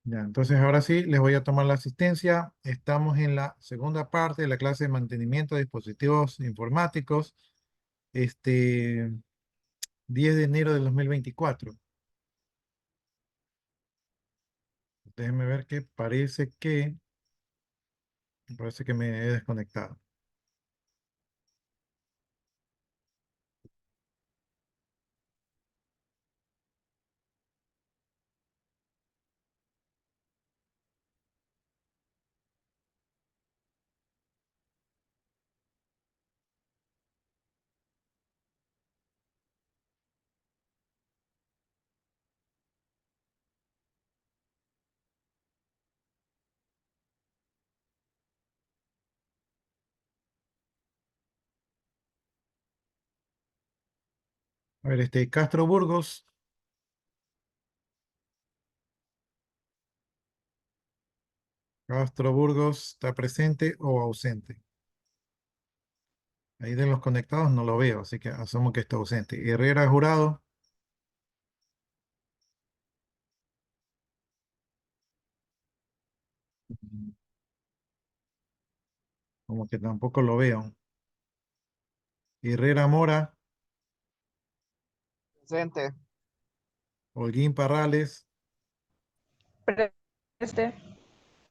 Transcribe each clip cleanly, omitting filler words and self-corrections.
Ya, entonces ahora sí les voy a tomar la asistencia. Estamos en la segunda parte de la clase de mantenimiento de dispositivos informáticos, este 10 de enero del 2024. Déjenme ver que parece que me he desconectado. A ver, Castro Burgos. Castro Burgos, ¿está presente o ausente? Ahí de los conectados no lo veo, así que asumo que está ausente. Herrera Jurado, como que tampoco lo veo. Herrera Mora, Presente. Holguín Parrales, Este.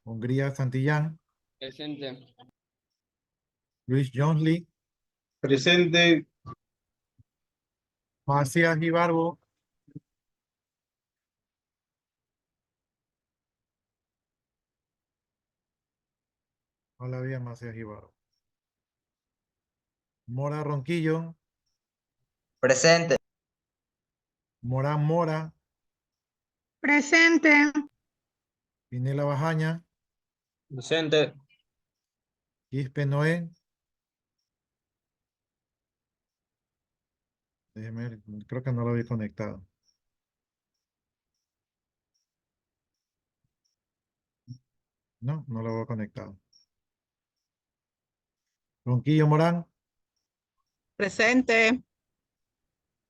Hungría Santillán, Presente. Luis Johnsley, Presente. Macías Ibarbo, hola bien Macías Ibarbo. Mora Ronquillo, Presente. Morán Mora, Presente. Pinela Bajaña, Presente. Quispe Noé, déjeme ver, creo que no lo había conectado. No, no lo veo conectado. Ronquillo Morán, Presente.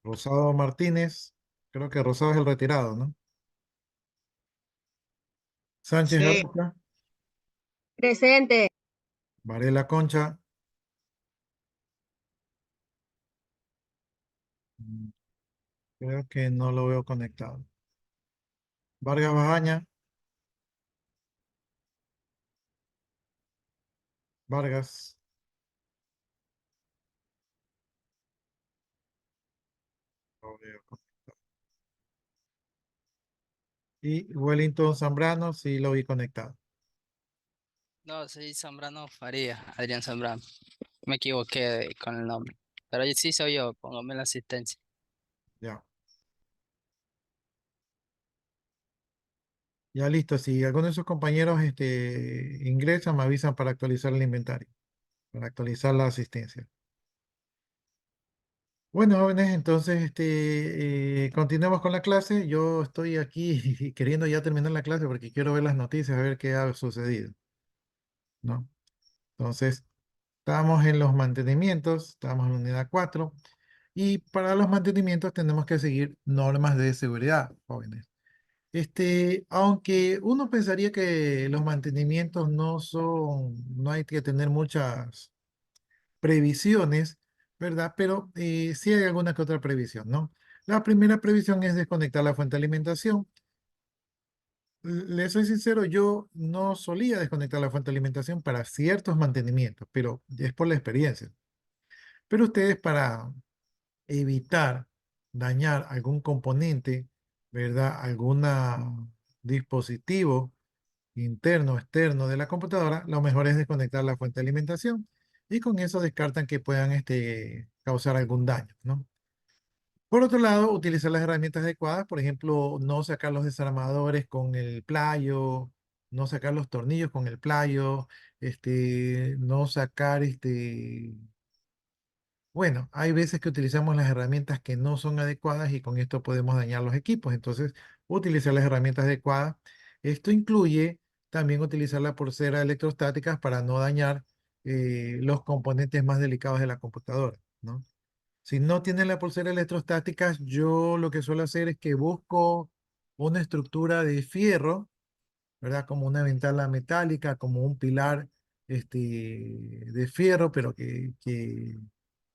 Rosado Martínez, creo que Rosado es el retirado, ¿no? Sánchez Sí. Arocha, Presente. Varela Concha, mm, creo que no lo veo conectado. Vargas Bajaña, Vargas, no veo conectado. Y Wellington Zambrano, sí lo vi conectado. No, soy Zambrano Faría, Adrián Zambrano. Me equivoqué con el nombre. Pero sí soy yo, póngame la asistencia. Ya. Ya listo. Si alguno de sus compañeros ingresan, me avisan para actualizar el inventario, para actualizar la asistencia. Bueno, jóvenes, entonces continuemos con la clase. Yo estoy aquí queriendo ya terminar la clase porque quiero ver las noticias, a ver qué ha sucedido, ¿no? Entonces, estamos en los mantenimientos, estamos en la unidad 4 y para los mantenimientos tenemos que seguir normas de seguridad, jóvenes. Aunque uno pensaría que los mantenimientos no hay que tener muchas previsiones, ¿verdad? Pero sí hay alguna que otra previsión, ¿no? La primera previsión es desconectar la fuente de alimentación. Les soy sincero, yo no solía desconectar la fuente de alimentación para ciertos mantenimientos, pero es por la experiencia. Pero ustedes para evitar dañar algún componente, ¿verdad? Algún dispositivo interno o externo de la computadora, lo mejor es desconectar la fuente de alimentación y con eso descartan que puedan causar algún daño, ¿no? Por otro lado, utilizar las herramientas adecuadas, por ejemplo, no sacar los desarmadores con el playo, no sacar los tornillos con el playo, no sacar bueno, hay veces que utilizamos las herramientas que no son adecuadas y con esto podemos dañar los equipos. Entonces, utilizar las herramientas adecuadas. Esto incluye también utilizar la pulsera electrostáticas para no dañar los componentes más delicados de la computadora, ¿no? Si no tienen la pulsera electrostática, yo lo que suelo hacer es que busco una estructura de fierro, ¿verdad? Como una ventana metálica, como un pilar de fierro, pero que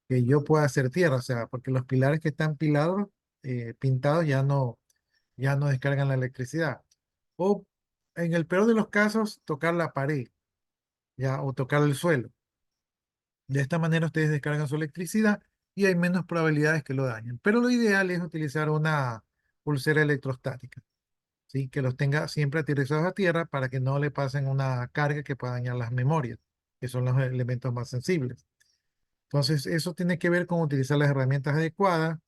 yo pueda hacer tierra, o sea, porque los pilares que están pintados ya no descargan la electricidad. O en el peor de los casos, tocar la pared, ya, o tocar el suelo. De esta manera ustedes descargan su electricidad y hay menos probabilidades que lo dañen. Pero lo ideal es utilizar una pulsera electrostática, ¿sí? Que los tenga siempre aterrizados a tierra para que no le pasen una carga que pueda dañar las memorias, que son los elementos más sensibles. Entonces, eso tiene que ver con utilizar las herramientas adecuadas.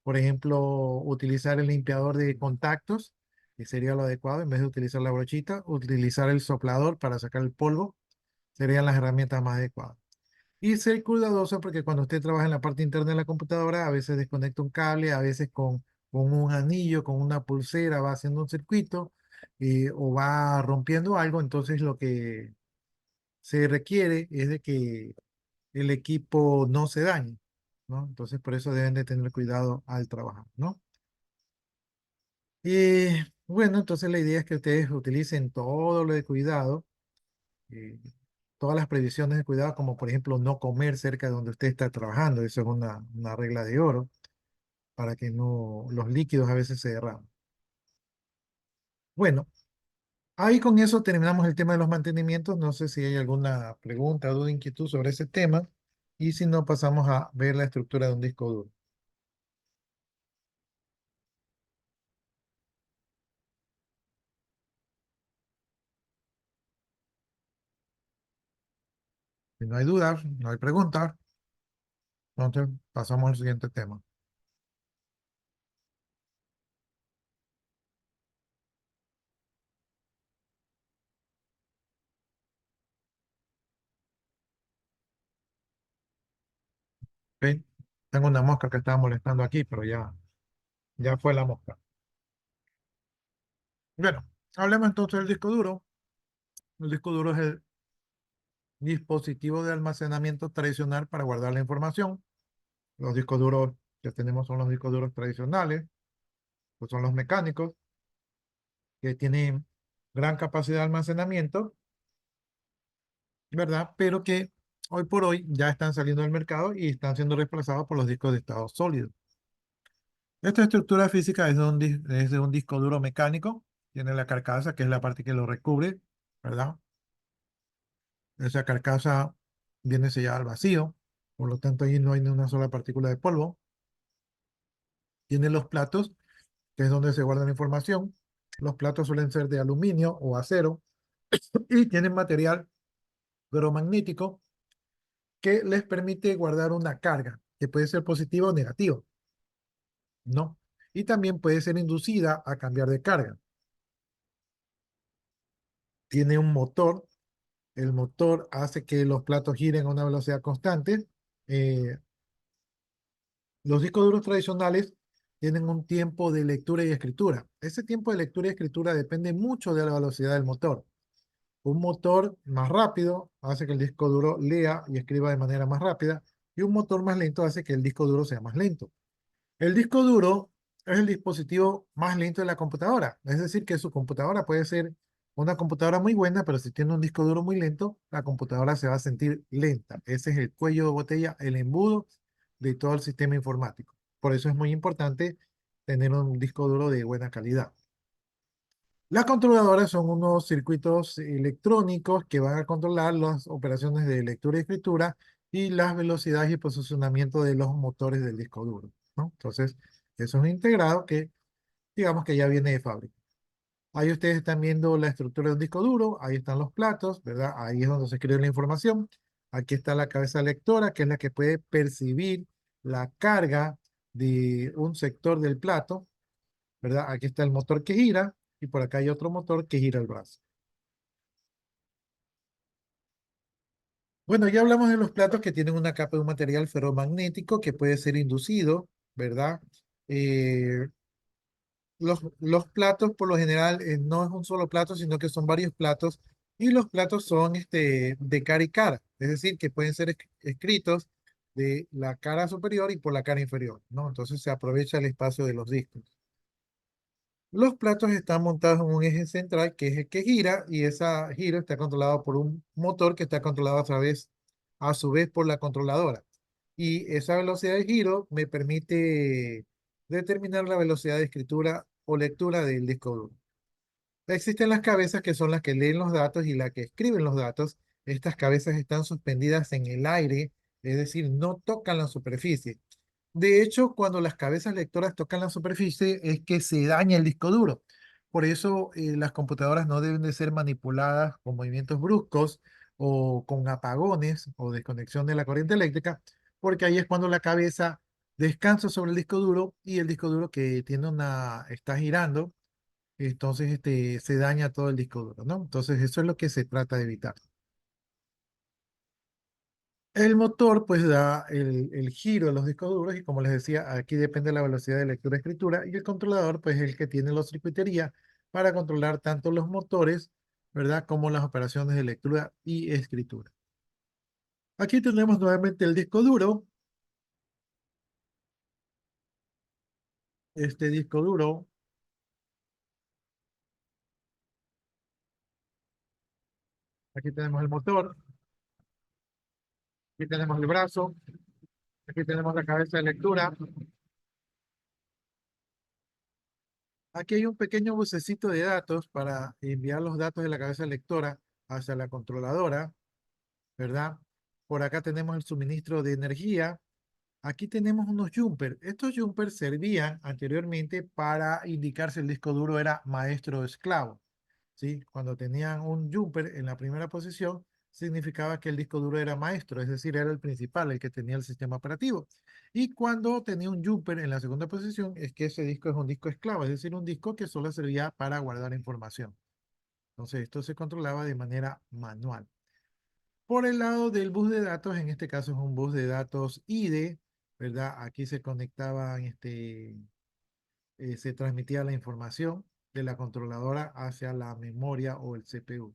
Por ejemplo, utilizar el limpiador de contactos, que sería lo adecuado, en vez de utilizar la brochita, utilizar el soplador para sacar el polvo, serían las herramientas más adecuadas. Y ser cuidadoso porque cuando usted trabaja en la parte interna de la computadora, a veces desconecta un cable, a veces con un anillo, con una pulsera, va haciendo un circuito o va rompiendo algo. Entonces lo que se requiere es de que el equipo no se dañe, ¿no? Entonces por eso deben de tener cuidado al trabajar, ¿no? Y bueno, entonces la idea es que ustedes utilicen todo lo de cuidado, eh, todas las previsiones de cuidado, como por ejemplo no comer cerca de donde usted está trabajando. Eso es una regla de oro para que no los líquidos a veces se derramen. Bueno, ahí con eso terminamos el tema de los mantenimientos. No sé si hay alguna pregunta, duda, inquietud sobre ese tema. Y si no, pasamos a ver la estructura de un disco duro. Si no hay dudas, no hay preguntas, entonces pasamos al siguiente tema. ¿Ok? Tengo una mosca que estaba molestando aquí, pero ya fue la mosca. Bueno, hablemos entonces del disco duro. El disco duro es el dispositivo de almacenamiento tradicional para guardar la información. Los discos duros que tenemos son los discos duros tradicionales, pues son los mecánicos, que tienen gran capacidad de almacenamiento, ¿verdad? Pero que hoy por hoy ya están saliendo del mercado y están siendo reemplazados por los discos de estado sólido. Esta estructura física es de un disco duro mecánico, tiene la carcasa, que es la parte que lo recubre, ¿verdad? Esa carcasa viene sellada al vacío, por lo tanto ahí no hay ni una sola partícula de polvo. Tiene los platos, que es donde se guarda la información. Los platos suelen ser de aluminio o acero y tienen material ferromagnético que les permite guardar una carga, que puede ser positiva o negativa, ¿no? Y también puede ser inducida a cambiar de carga. Tiene un motor. El motor hace que los platos giren a una velocidad constante. Eh, los discos duros tradicionales tienen un tiempo de lectura y escritura. Ese tiempo de lectura y escritura depende mucho de la velocidad del motor. Un motor más rápido hace que el disco duro lea y escriba de manera más rápida, y un motor más lento hace que el disco duro sea más lento. El disco duro es el dispositivo más lento de la computadora. Es decir, que su computadora puede ser una computadora muy buena, pero si tiene un disco duro muy lento, la computadora se va a sentir lenta. Ese es el cuello de botella, el embudo de todo el sistema informático. Por eso es muy importante tener un disco duro de buena calidad. Las controladoras son unos circuitos electrónicos que van a controlar las operaciones de lectura y escritura y las velocidades y posicionamiento de los motores del disco duro, ¿no? Entonces, eso es un integrado que digamos que ya viene de fábrica. Ahí ustedes están viendo la estructura de un disco duro, ahí están los platos, ¿verdad? Ahí es donde se escribe la información. Aquí está la cabeza lectora, que es la que puede percibir la carga de un sector del plato, ¿verdad? Aquí está el motor que gira y por acá hay otro motor que gira el brazo. Bueno, ya hablamos de los platos que tienen una capa de un material ferromagnético que puede ser inducido, ¿verdad? Eh, los platos por lo general no es un solo plato, sino que son varios platos y los platos son de cara y cara, es decir, que pueden ser escritos de la cara superior y por la cara inferior, ¿no? Entonces se aprovecha el espacio de los discos. Los platos están montados en un eje central que es el que gira y ese giro está controlado por un motor que está controlado a su vez por la controladora. Y esa velocidad de giro me permite determinar la velocidad de escritura o lectura del disco duro. Existen las cabezas que son las que leen los datos y las que escriben los datos. Estas cabezas están suspendidas en el aire, es decir, no tocan la superficie. De hecho, cuando las cabezas lectoras tocan la superficie es que se daña el disco duro. Por eso las computadoras no deben de ser manipuladas con movimientos bruscos o con apagones o desconexión de la corriente eléctrica, porque ahí es cuando la cabeza descansa sobre el disco duro y el disco duro que está girando, entonces se daña todo el disco duro, ¿no? Entonces eso es lo que se trata de evitar. El motor pues da el giro de los discos duros y como les decía, aquí depende de la velocidad de lectura-escritura y el controlador pues es el que tiene la circuitería para controlar tanto los motores, ¿verdad? Como las operaciones de lectura y escritura. Aquí tenemos nuevamente el disco duro. Este disco duro, aquí tenemos el motor, aquí tenemos el brazo, aquí tenemos la cabeza de lectura. Aquí hay un pequeño bucecito de datos para enviar los datos de la cabeza lectora hacia la controladora, ¿verdad? Por acá tenemos el suministro de energía. Aquí tenemos unos jumpers. Estos jumpers servían anteriormente para indicar si el disco duro era maestro o esclavo. ¿Sí? Cuando tenían un jumper en la primera posición, significaba que el disco duro era maestro, es decir, era el principal, el que tenía el sistema operativo. Y cuando tenía un jumper en la segunda posición, es que ese disco es un disco esclavo, es decir, un disco que solo servía para guardar información. Entonces, esto se controlaba de manera manual. Por el lado del bus de datos, en este caso es un bus de datos IDE, ¿verdad? Aquí se conectaban, se transmitía la información de la controladora hacia la memoria o el CPU.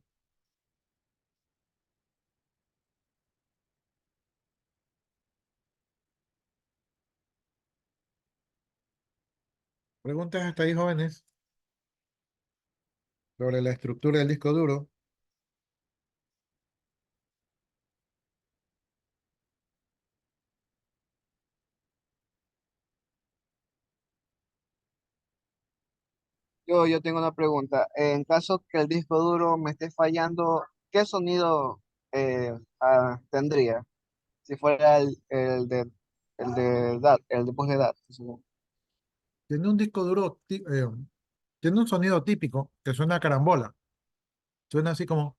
Preguntas hasta ahí, jóvenes, sobre la estructura del disco duro. Yo tengo una pregunta. En caso que el disco duro me esté fallando, ¿qué sonido tendría? Si fuera el de voz de datos. Tiene un disco duro, tiene un sonido típico que suena a carambola. Suena así como,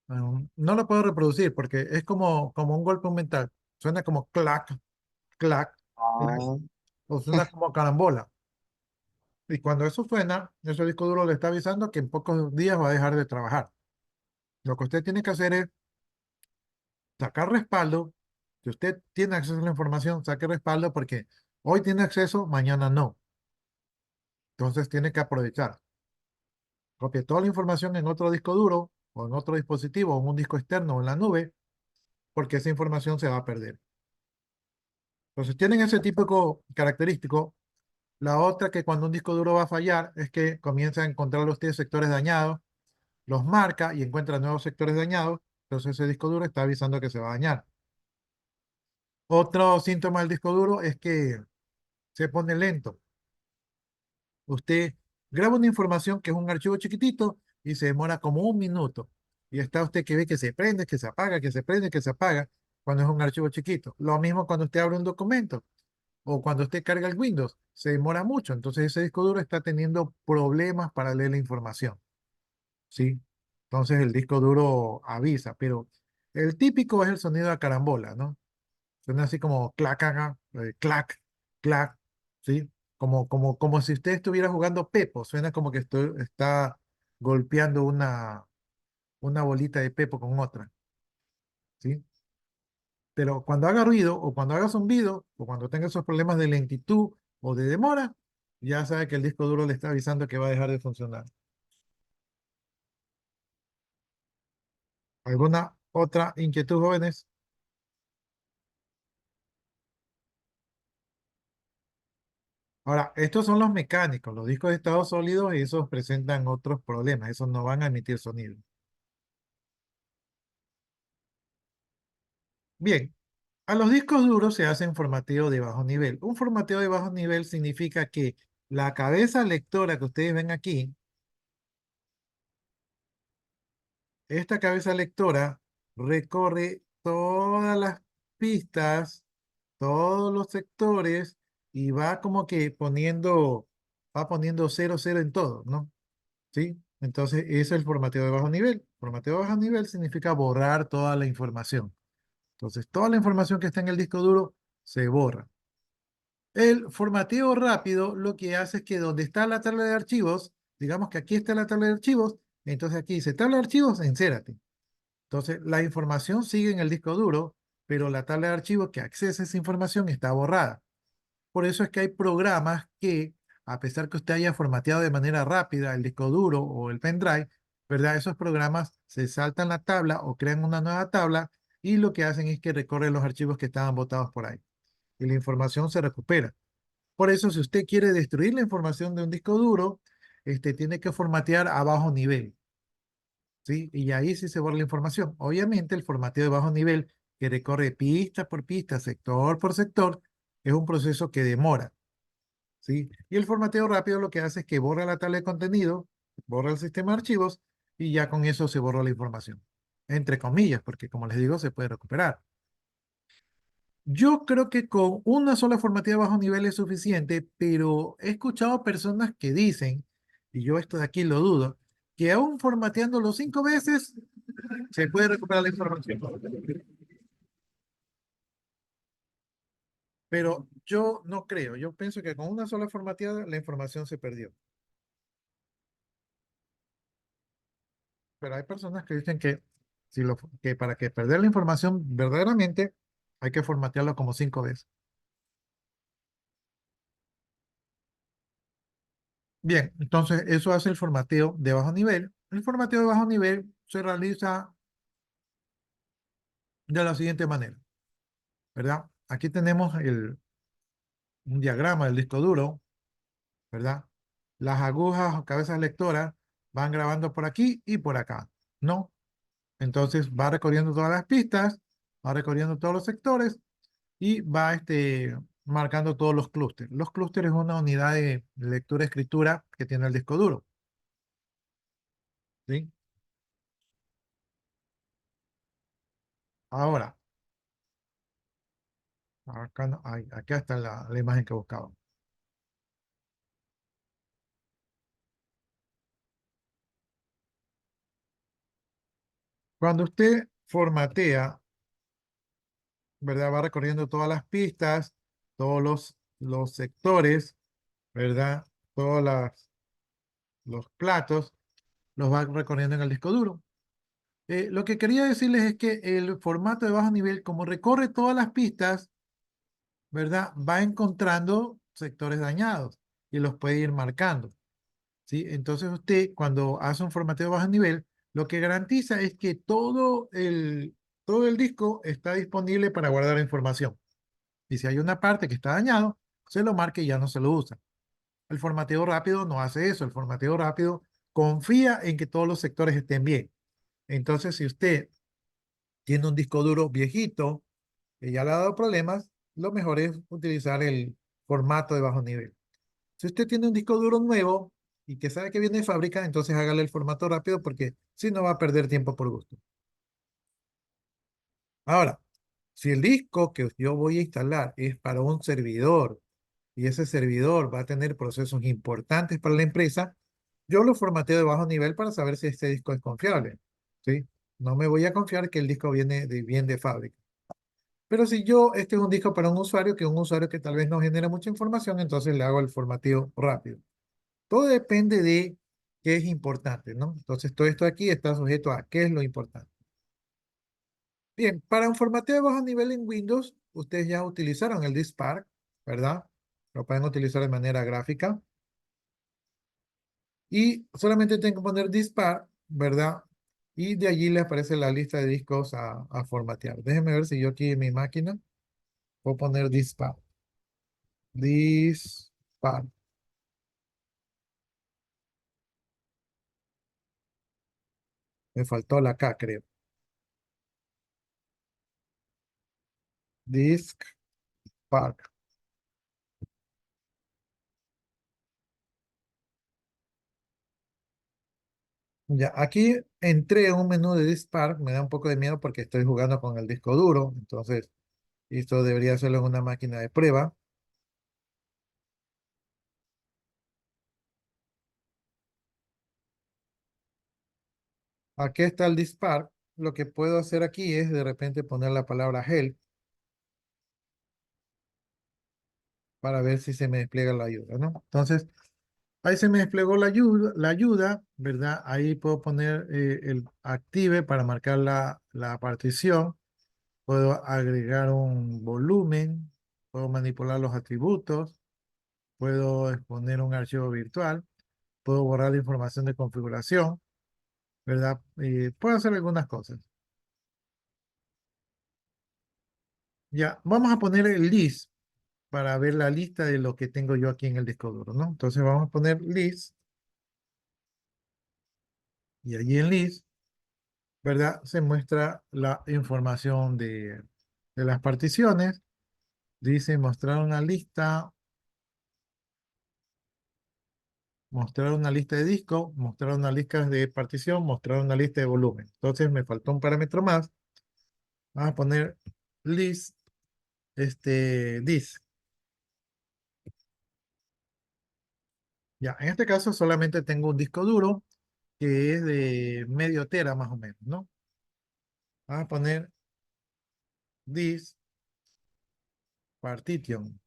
no lo puedo reproducir porque es como un golpe mental. Suena como clac, clac, clac, Ah, o suena como carambola. Y cuando eso suena, ese disco duro le está avisando que en pocos días va a dejar de trabajar. Lo que usted tiene que hacer es sacar respaldo. Si usted tiene acceso a la información, saque respaldo porque hoy tiene acceso, mañana no. Entonces tiene que aprovechar. Copie toda la información en otro disco duro o en otro dispositivo o en un disco externo o en la nube, porque esa información se va a perder. Entonces tienen ese típico característico. La otra que cuando un disco duro va a fallar es que comienza a encontrar usted sectores dañados, los marca y encuentra nuevos sectores dañados, entonces ese disco duro está avisando que se va a dañar. Otro síntoma del disco duro es que se pone lento. Usted graba una información que es un archivo chiquitito y se demora como un minuto. Y está usted que ve que se prende, que se apaga, que se prende, que se apaga cuando es un archivo chiquito. Lo mismo cuando usted abre un documento o cuando usted carga el Windows, se demora mucho. Entonces ese disco duro está teniendo problemas para leer la información. ¿Sí? Entonces el disco duro avisa, pero el típico es el sonido de carambola, ¿no? Suena así como clac, clac, clac, clac, ¿sí? Como si usted estuviera jugando Pepo, suena como que está golpeando una bolita de Pepo con otra, ¿sí? Pero cuando haga ruido o cuando haga zumbido o cuando tenga esos problemas de lentitud o de demora, ya sabe que el disco duro le está avisando que va a dejar de funcionar. ¿Alguna otra inquietud, jóvenes? Ahora, estos son los mecánicos, los discos de estado sólido, esos presentan otros problemas, esos no van a emitir sonido. Bien, a los discos duros se hace un formateo de bajo nivel. Un formateo de bajo nivel significa que la cabeza lectora que ustedes ven aquí, esta cabeza lectora recorre todas las pistas, todos los sectores y va como que va poniendo 0, 0 en todo, ¿no? ¿Sí? Entonces, ese es el formateo de bajo nivel. Formateo de bajo nivel significa borrar toda la información. Entonces, toda la información que está en el disco duro se borra. El formateo rápido lo que hace es que donde está la tabla de archivos, digamos que aquí está la tabla de archivos, entonces aquí dice tabla de archivos, encérate. Entonces, la información sigue en el disco duro, pero la tabla de archivos que accesa esa información está borrada. Por eso es que hay programas que, a pesar que usted haya formateado de manera rápida el disco duro o el pendrive, ¿verdad? Esos programas se saltan la tabla o crean una nueva tabla y lo que hacen es que recorren los archivos que estaban botados por ahí y la información se recupera. Por eso, si usted quiere destruir la información de un disco duro, tiene que formatear a bajo nivel, ¿sí? Y ahí sí se borra la información. Obviamente, el formateo de bajo nivel, que recorre pista por pista, sector por sector, es un proceso que demora, ¿sí? Y el formateo rápido lo que hace es que borra la tabla de contenido, borra el sistema de archivos y ya con eso se borró la información. Entre comillas, porque como les digo, se puede recuperar. Yo creo que con una sola formateada de bajo nivel es suficiente, pero he escuchado personas que dicen, y yo esto de aquí lo dudo, que aún formateándolo 5 veces se puede recuperar la información. Pero yo no creo, yo pienso que con una sola formateada la información se perdió. Pero hay personas que dicen que, que para que perder la información verdaderamente hay que formatearlo como 5 veces. Bien, entonces eso hace el formateo de bajo nivel. El formateo de bajo nivel se realiza de la siguiente manera, ¿verdad? Aquí tenemos un diagrama del disco duro, ¿verdad? Las agujas o cabezas lectoras van grabando por aquí y por acá, ¿no? Entonces va recorriendo todas las pistas, va recorriendo todos los sectores y va marcando todos los clústeres. Los clústeres es una unidad de lectura-escritura que tiene el disco duro, ¿sí? Ahora, acá, no, acá está la imagen que buscaba. Cuando usted formatea, ¿verdad? Va recorriendo todas las pistas, todos los sectores, ¿verdad? Todos los platos, los va recorriendo en el disco duro. Lo que quería decirles es que el formato de bajo nivel, como recorre todas las pistas, ¿verdad? Va encontrando sectores dañados y los puede ir marcando, ¿sí? Entonces usted cuando hace un formateo de bajo nivel, lo que garantiza es que todo el disco está disponible para guardar información. Y si hay una parte que está dañado, se lo marca y ya no se lo usa. El formateo rápido no hace eso. El formateo rápido confía en que todos los sectores estén bien. Entonces, si usted tiene un disco duro viejito que ya le ha dado problemas, lo mejor es utilizar el formato de bajo nivel. Si usted tiene un disco duro nuevo y que sabe que viene de fábrica, entonces hágale el formato rápido porque si no va a perder tiempo por gusto. Ahora, si el disco que yo voy a instalar es para un servidor y ese servidor va a tener procesos importantes para la empresa, yo lo formateo de bajo nivel para saber si este disco es confiable, ¿sí? No me voy a confiar que el disco viene bien de fábrica. Pero si este es un disco para un usuario, que es un usuario que tal vez no genera mucha información, entonces le hago el formateo rápido. Todo depende de qué es importante, ¿no? Entonces todo esto aquí está sujeto a qué es lo importante. Bien, para un formateo de bajo nivel en Windows, ustedes ya utilizaron el DiskPark, ¿verdad? Lo pueden utilizar de manera gráfica. Y solamente tengo que poner dispar, ¿verdad? Y de allí le aparece la lista de discos a formatear. Déjenme ver si yo aquí en mi máquina puedo poner dispar. Dispar. Park. Me faltó la K, creo. Disk Park. Ya, aquí entré a un menú de Disk Park. Me da un poco de miedo porque estoy jugando con el disco duro. Entonces, esto debería hacerlo en una máquina de prueba. Aquí está el Disk Park. Lo que puedo hacer aquí es de repente poner la palabra help para ver si se me despliega la ayuda, ¿no? Entonces, ahí se me desplegó la ayuda, ¿verdad? Ahí puedo poner el active para marcar la partición. Puedo agregar un volumen, puedo manipular los atributos, puedo exponer un archivo virtual, puedo borrar la información de configuración, ¿verdad? Puedo hacer algunas cosas. Ya, vamos a poner el list para ver la lista de lo que tengo yo aquí en el disco duro, ¿no? Entonces vamos a poner list y allí en list, ¿verdad? Se muestra la información de las particiones. Dice mostrar una lista de disco, mostrar una lista de partición, mostrar una lista de volumen. Entonces me faltó un parámetro más. Vamos a poner list, disk. Ya, en este caso solamente tengo un disco duro que es de medio tera más o menos, ¿no? Vamos a poner disk partition.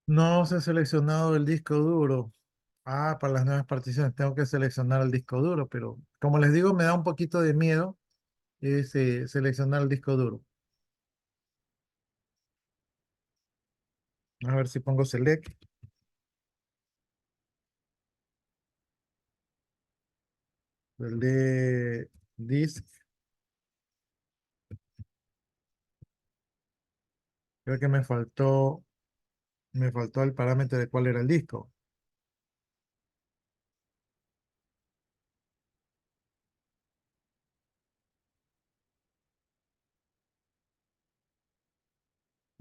No se ha seleccionado el disco duro. Ah, para las nuevas particiones tengo que seleccionar el disco duro, pero como les digo, me da un poquito de miedo seleccionar el disco duro. A ver si pongo select. El de disk. Creo que me faltó el parámetro de cuál era el disco.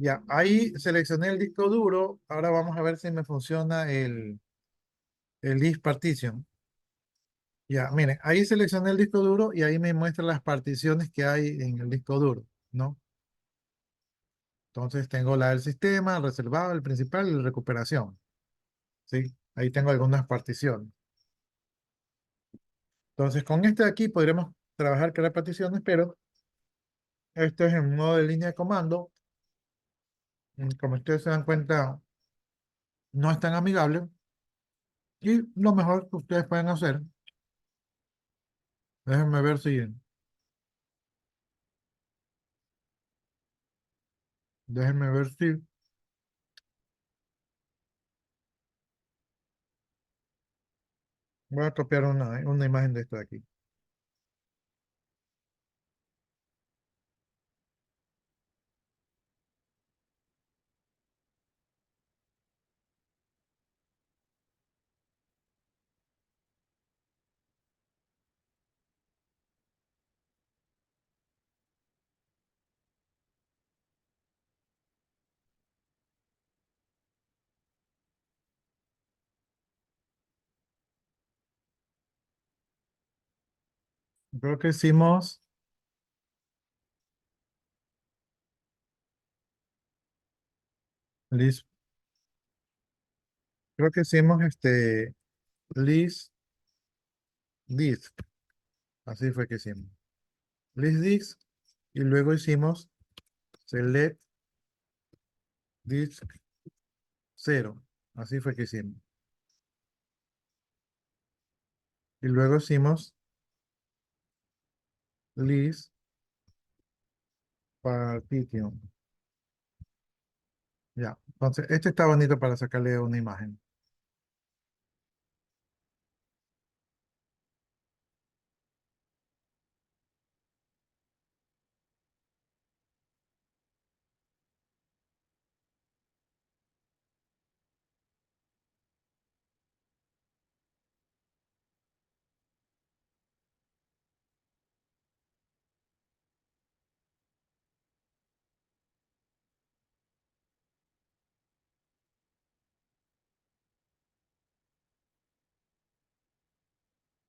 Ya, ahí seleccioné el disco duro. Ahora vamos a ver si me funciona el disk partition. Ya, miren, ahí seleccioné el disco duro y ahí me muestra las particiones que hay en el disco duro, ¿no? Entonces tengo la del sistema, el reservado, el principal y la recuperación, ¿sí? Ahí tengo algunas particiones. Entonces con este de aquí podremos trabajar crear particiones, pero esto es en modo de línea de comando. Como ustedes se dan cuenta, no es tan amigable. Y lo mejor que ustedes pueden hacer, déjenme ver si, déjenme ver si, voy a copiar una imagen de esto de aquí. Creo que hicimos, list, creo que hicimos list disk, así fue que hicimos. List disk, y luego hicimos select disk 0, así fue que hicimos. y luego hicimos list partition. Ya, entonces este está bonito para sacarle una imagen.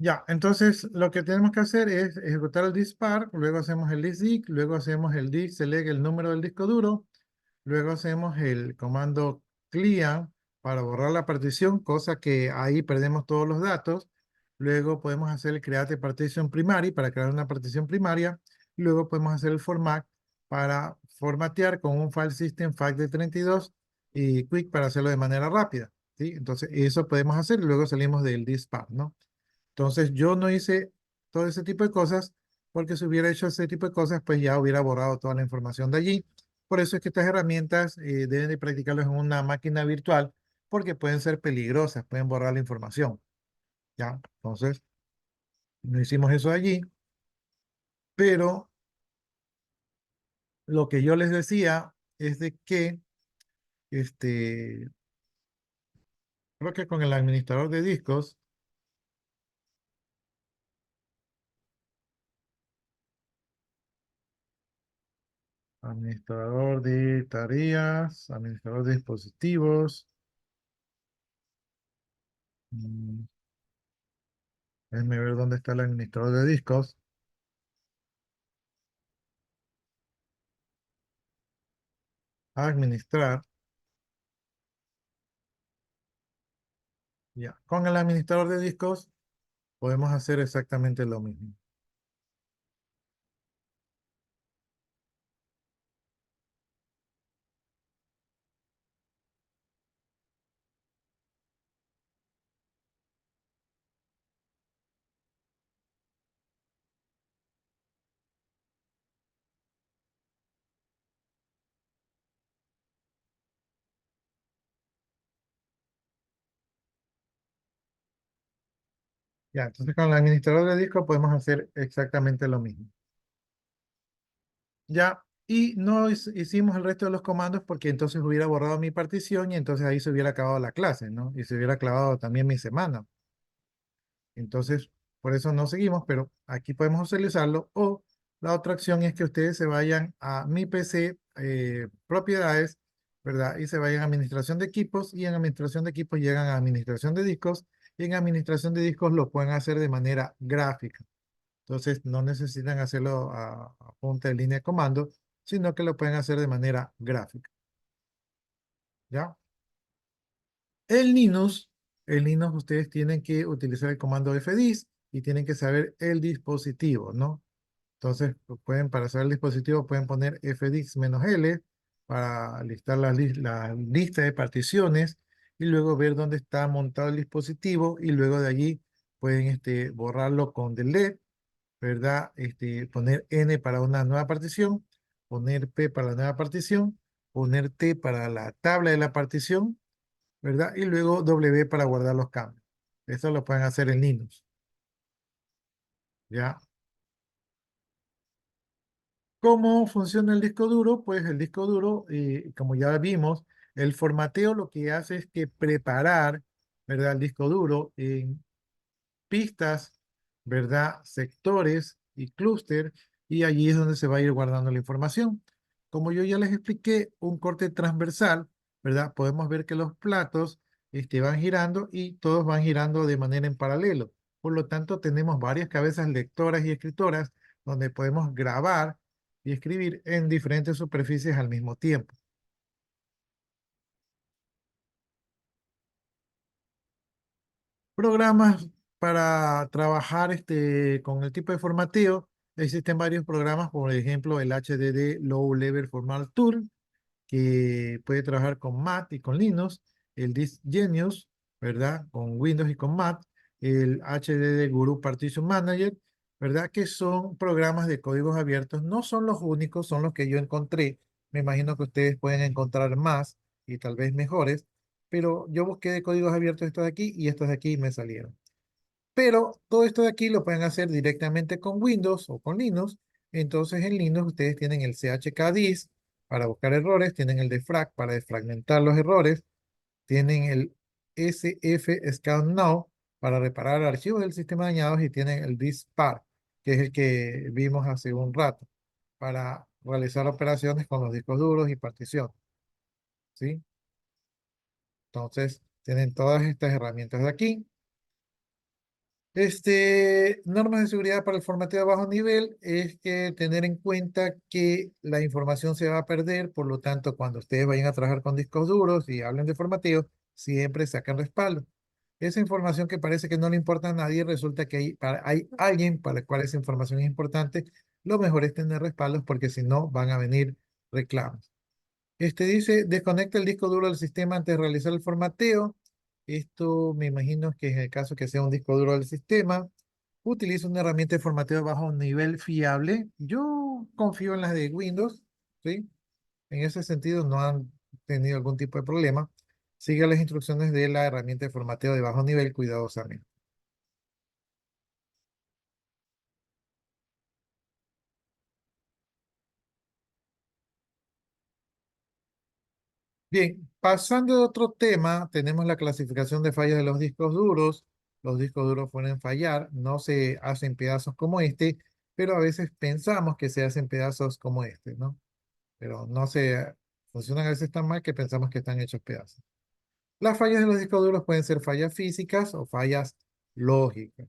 Ya, entonces lo que tenemos que hacer es ejecutar el dispar, luego hacemos el listdict, luego hacemos el dict select el número del disco duro, luego hacemos el comando clear para borrar la partición, cosa que ahí perdemos todos los datos. Luego podemos hacer el create partition primary para crear una partición primaria. Luego podemos hacer el format para formatear con un file system FAT32 y quick para hacerlo de manera rápida, ¿sí? Entonces eso podemos hacer y luego salimos del dispar, ¿no? Entonces yo no hice todo ese tipo de cosas porque si hubiera hecho ese tipo de cosas, pues ya hubiera borrado toda la información de allí. Por eso es que estas herramientas deben de practicarlas en una máquina virtual porque pueden ser peligrosas, pueden borrar la información. ¿Ya? Entonces, no hicimos eso allí, pero lo que yo les decía es de que, este, creo que con el administrador de discos, administrador de tareas, administrador de dispositivos, mm, déjenme ver dónde está el administrador de discos. Administrar. Ya. Con el administrador de discos podemos hacer exactamente lo mismo. Ya, entonces con el administrador de discos podemos hacer exactamente lo mismo. Ya, y no hicimos el resto de los comandos porque entonces hubiera borrado mi partición y entonces ahí se hubiera acabado la clase, ¿no? Y se hubiera acabado también mi semana. Entonces, por eso no seguimos, pero aquí podemos utilizarlo. O la otra opción es que ustedes se vayan a mi PC, propiedades, ¿verdad? Y se vayan a administración de equipos y en administración de equipos llegan a administración de discos y en administración de discos lo pueden hacer de manera gráfica. Entonces, no necesitan hacerlo a punta de línea de comando, sino que lo pueden hacer de manera gráfica. ¿Ya? El Linux, el Linux ustedes tienen que utilizar el comando fdisk y tienen que saber el dispositivo, ¿no? Entonces, pueden, para saber el dispositivo, pueden poner fdisk-l para listar la lista de particiones y luego ver dónde está montado el dispositivo y luego de allí pueden borrarlo con delete, ¿verdad? Poner n para una nueva partición, poner p para la nueva partición, poner t para la tabla de la partición, ¿verdad? Y luego W para guardar los cambios. Eso lo pueden hacer en Linux. ¿Ya? ¿Cómo funciona el disco duro? Pues el disco duro, como ya vimos, el formateo lo que hace es que preparar, ¿verdad? El disco duro en pistas, ¿verdad? Sectores y clúster, y allí es donde se va a ir guardando la información. Como yo ya les expliqué, un corte transversal, ¿verdad? Podemos ver que los platos van girando y todos van girando de manera en paralelo. Por lo tanto, tenemos varias cabezas lectoras y escritoras donde podemos grabar y escribir en diferentes superficies al mismo tiempo. Programas para trabajar con el tipo de formateo. Existen varios programas, por ejemplo, el HDD Low Level Format Tool, que puede trabajar con Mac y con Linux, el Disk Genius, ¿verdad? Con Windows y con Mac, el HDD Guru Partition Manager, ¿verdad? Que son programas de códigos abiertos. No son los únicos, son los que yo encontré. Me imagino que ustedes pueden encontrar más y tal vez mejores, pero yo busqué de códigos abiertos estos de aquí y estos de aquí me salieron. Pero todo esto de aquí lo pueden hacer directamente con Windows o con Linux. Entonces en Linux ustedes tienen el chkdisk para buscar errores, tienen el defrag para desfragmentar los errores, tienen el sfscan para reparar archivos del sistema dañados y tienen el diskpar, que es el que vimos hace un rato, para realizar operaciones con los discos duros y partición, ¿sí? Entonces tienen todas estas herramientas de aquí. Normas de seguridad para el formateo de bajo nivel es que tener en cuenta que la información se va a perder, por lo tanto, cuando ustedes vayan a trabajar con discos duros y hablen de formateo, siempre sacan respaldo. Esa información que parece que no le importa a nadie, resulta que hay alguien para el cual esa información es importante. Lo mejor es tener respaldos porque si no van a venir reclamos. Dice, desconecta el disco duro del sistema antes de realizar el formateo. Esto me imagino que en el caso que sea un disco duro del sistema, utiliza una herramienta de formateo de bajo nivel fiable. Yo confío en las de Windows, ¿sí? En ese sentido no han tenido algún tipo de problema. Siga las instrucciones de la herramienta de formateo de bajo nivel cuidadosamente. Bien, pasando a otro tema, tenemos la clasificación de fallas de los discos duros. Los discos duros pueden fallar, no se hacen pedazos como este, pero a veces pensamos que se hacen pedazos como este, ¿no? Pero no se funcionan a veces tan mal que pensamos que están hechos pedazos. Las fallas de los discos duros pueden ser fallas físicas o fallas lógicas.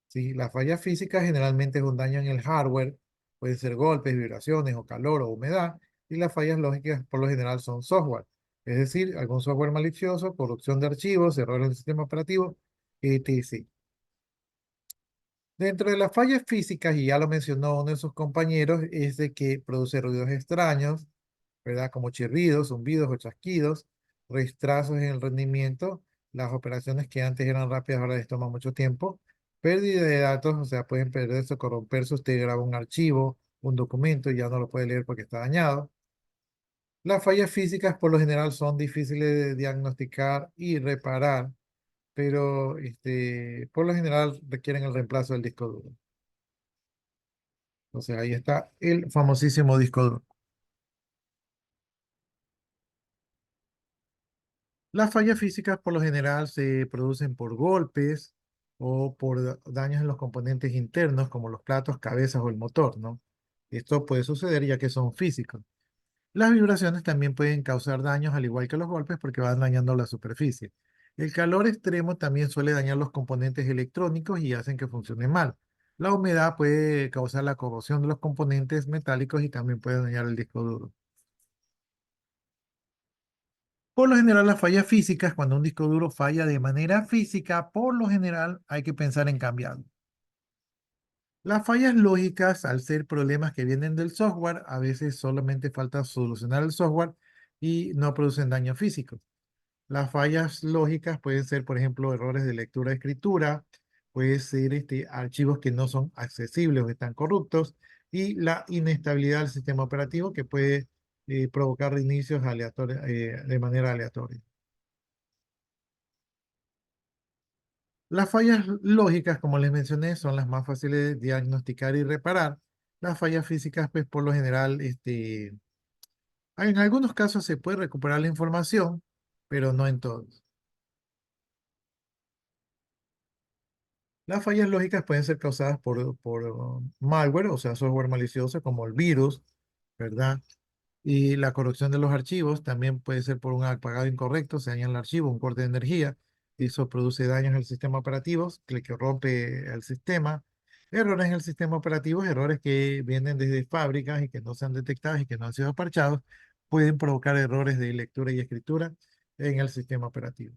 ¿Sí? Las fallas físicas generalmente es un daño en el hardware, pueden ser golpes, vibraciones o calor o humedad, y las fallas lógicas por lo general son software, es decir, algún software malicioso, corrupción de archivos, errores del sistema operativo, etc. Dentro de las fallas físicas, y ya lo mencionó uno de sus compañeros, es de que produce ruidos extraños, ¿verdad? Como chirridos, zumbidos o chasquidos, retrasos en el rendimiento, las operaciones que antes eran rápidas ahora les toma mucho tiempo, pérdida de datos, o sea, pueden perderse o corromperse, usted graba un archivo, un documento y ya no lo puede leer porque está dañado. Las fallas físicas por lo general son difíciles de diagnosticar y reparar, pero por lo general requieren el reemplazo del disco duro. Entonces ahí está el famosísimo disco duro. Las fallas físicas por lo general se producen por golpes o por daños en los componentes internos como los platos, cabezas o el motor, ¿no? Esto puede suceder ya que son físicos. Las vibraciones también pueden causar daños al igual que los golpes porque van dañando la superficie. El calor extremo también suele dañar los componentes electrónicos y hacen que funcionen mal. La humedad puede causar la corrosión de los componentes metálicos y también puede dañar el disco duro. Por lo general, las fallas físicas, cuando un disco duro falla de manera física, por lo general hay que pensar en cambiarlo. Las fallas lógicas, al ser problemas que vienen del software, a veces solamente falta solucionar el software y no producen daño físico. Las fallas lógicas pueden ser, por ejemplo, errores de lectura-escritura, puede ser archivos que no son accesibles o están corruptos, y la inestabilidad del sistema operativo que puede provocar reinicios de manera aleatoria. Las fallas lógicas, como les mencioné, son las más fáciles de diagnosticar y reparar. Las fallas físicas, pues por lo general, en algunos casos se puede recuperar la información, pero no en todos. Las fallas lógicas pueden ser causadas por malware, o sea, software malicioso como el virus, ¿verdad? Y la corrupción de los archivos también puede ser por un apagado incorrecto, se daña el archivo, un corte de energía, y eso produce daños en el sistema operativo, que rompe el sistema. Errores en el sistema operativo, errores que vienen desde fábricas y que no se han detectado y que no han sido parchados, pueden provocar errores de lectura y escritura en el sistema operativo.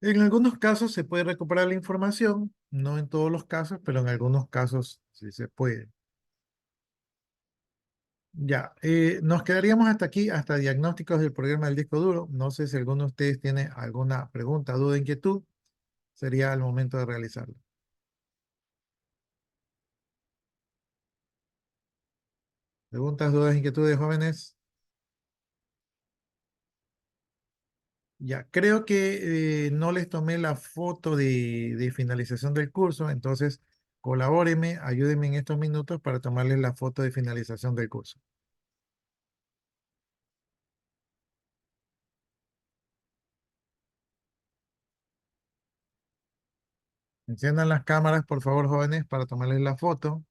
En algunos casos se puede recuperar la información, no en todos los casos, pero en algunos casos sí se puede. Ya, nos quedaríamos hasta aquí, hasta diagnósticos del problema del disco duro. No sé si alguno de ustedes tiene alguna pregunta, duda, inquietud. Sería el momento de realizarlo. Preguntas, dudas, inquietudes, jóvenes. Ya, creo que no les tomé la foto de finalización del curso, entonces colabórenme, ayúdenme en estos minutos para tomarles la foto de finalización del curso. Enciendan las cámaras, por favor, jóvenes, para tomarles la foto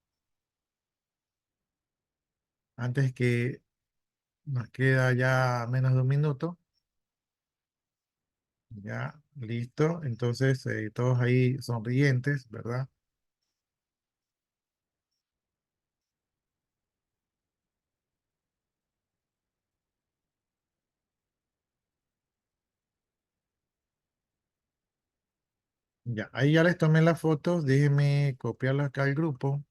antes que nos queda ya menos de un minuto. Ya, listo. Entonces, todos ahí sonrientes, ¿verdad? Ya, ahí ya les tomé las fotos. Déjenme copiarlas acá al grupo.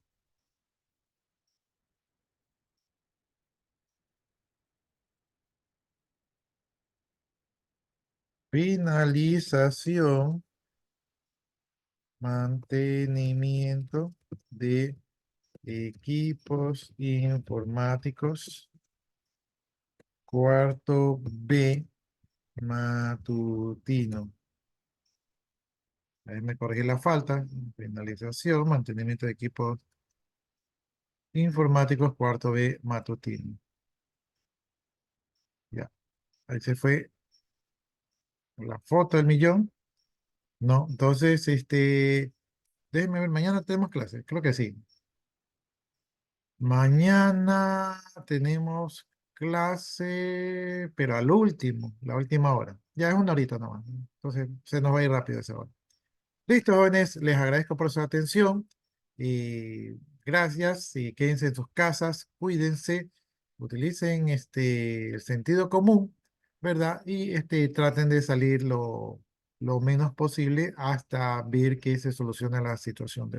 Finalización, mantenimiento de equipos informáticos. Cuarto B, matutino. Ahí me corregí la falta. Finalización, mantenimiento de equipos informáticos, cuarto B, matutino. Ya, ahí se fue la foto del millón. No, entonces, déjenme ver, mañana tenemos clase, creo que sí. Mañana tenemos clase, pero al último, la última hora. Ya es una horita nomás, ¿no? Entonces se nos va a ir rápido esa hora. Listo, jóvenes, les agradezco por su atención y gracias y quédense en sus casas, cuídense, utilicen el sentido común, ¿verdad? Y traten de salir lo menos posible hasta ver que se solucione la situación del